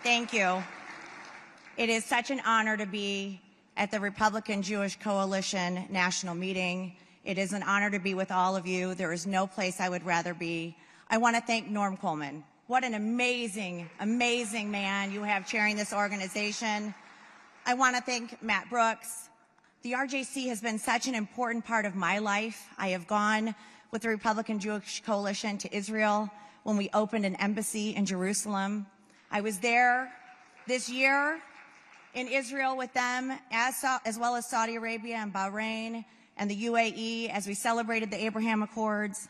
Thank you. It is such an honor to be at the Republican Jewish Coalition National Meeting. It is an honor to be with all of you. There is no place I would rather be. I want to thank Norm Coleman. What an amazing, amazing man you have chairing this organization. I want to thank Matt Brooks. The RJC has been such an important part of my life. I have gone with the Republican Jewish Coalition to Israel when we opened an embassy in Jerusalem. I was there this year in Israel with them, as well as Saudi Arabia and Bahrain and the UAE as we celebrated the Abraham Accords.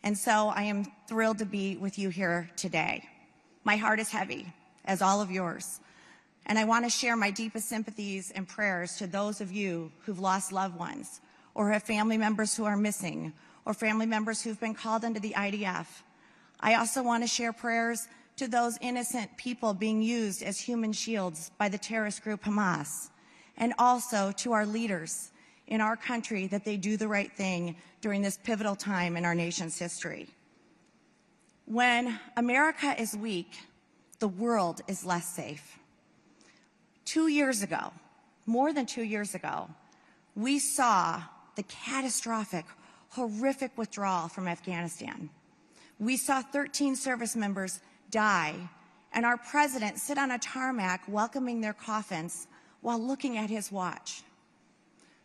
And so I am thrilled to be with you here today. My heart is heavy, as all of yours. And I want to share my deepest sympathies and prayers to those of you who've lost loved ones, or have family members who are missing, or family members who've been called into the IDF. I also want to share prayers to those innocent people being used as human shields by the terrorist group Hamas, and also to our leaders in our country that they do the right thing during this pivotal time in our nation's history. When America is weak, the world is less safe. 2 years ago, more than 2 years ago, we saw the catastrophic, horrific withdrawal from Afghanistan. We saw 13 service members die, and our president sit on a tarmac welcoming their coffins while looking at his watch.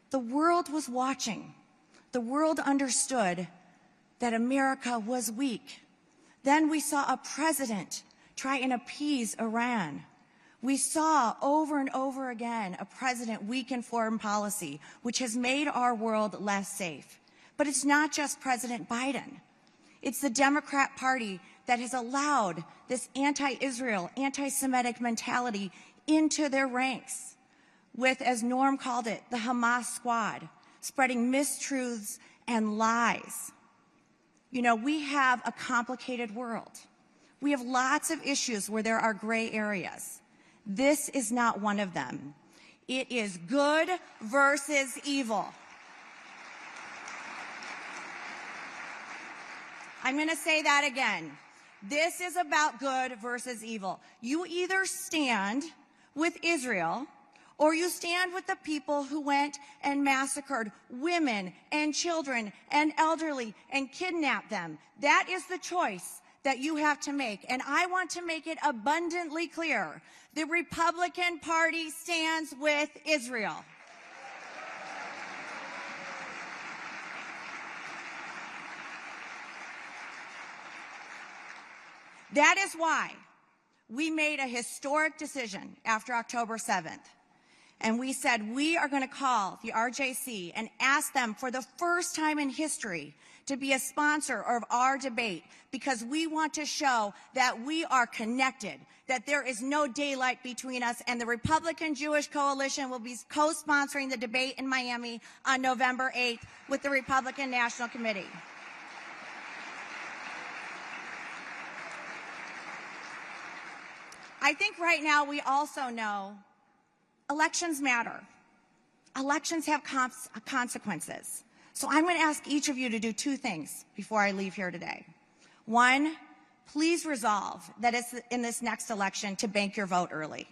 The world was watching. The world understood that America was weak. Then we saw a president try and appease Iran. We saw over and over again a president weaken foreign policy, which has made our world less safe. But it's not just President Biden. It's the Democrat Party that has allowed this anti-Israel, anti-Semitic mentality into their ranks with, as Norm called it, the Hamas squad, spreading mistruths and lies. You know, we have a complicated world. We have lots of issues where there are gray areas. This is not one of them. It is good versus evil. I'm going to say that again. This is about good versus evil. You either stand with Israel or you stand with the people who went and massacred women and children and elderly and kidnapped them. That is the choice that you have to make. And I want to make it abundantly clear. The Republican Party stands with Israel. That is why we made a historic decision after October 7th. And we said we are going to call the RJC and ask them for the first time in history to be a sponsor of our debate, because we want to show that we are connected, that there is no daylight between us, and the Republican Jewish Coalition will be co-sponsoring the debate in Miami on November 8th with the Republican National Committee. I think right now we also know elections matter. Elections have consequences. So I'm going to ask each of you to do two things before I leave here today. One, please resolve that it's in this next election to bank your vote early.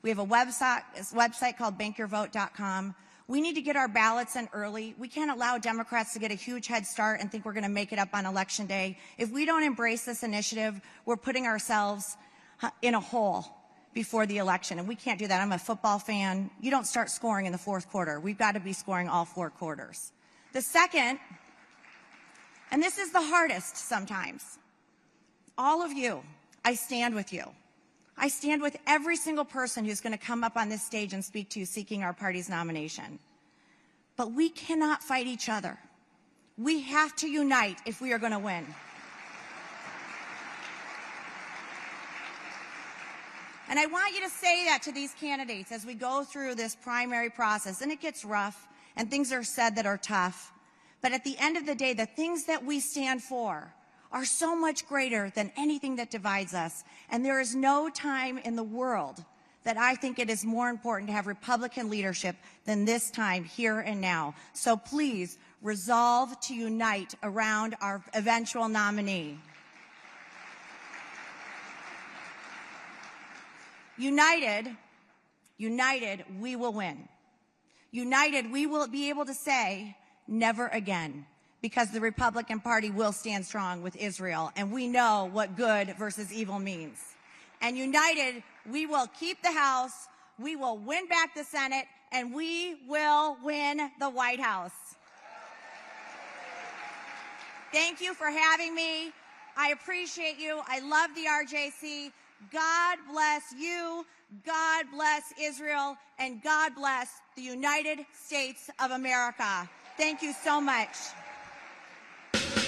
We have a website called bankyourvote.com. We need to get our ballots in early. We can't allow Democrats to get a huge head start and think we're going to make it up on Election Day. If we don't embrace this initiative, we're putting ourselves in a hole before the election, and we can't do that. I'm a football fan. You don't start scoring in the fourth quarter. We've got to be scoring all four quarters. The second, and this is the hardest sometimes, all of you, I stand with you. I stand with every single person who's going to come up on this stage and speak to you seeking our party's nomination. But we cannot fight each other. We have to unite if we are going to win. And I want you to say that to these candidates as we go through this primary process. And it gets rough, and things are said that are tough. But at the end of the day, the things that we stand for are so much greater than anything that divides us. And there is no time in the world that I think it is more important to have Republican leadership than this time, here and now. So please resolve to unite around our eventual nominee. United, we will win. United, we will be able to say, never again, because the Republican Party will stand strong with Israel, and we know what good versus evil means. And united, we will keep the House, we will win back the Senate, and we will win the White House. Thank you for having me. I appreciate you. I love the RJC. God bless you. God bless Israel. And God bless the United States of America. Thank you so much.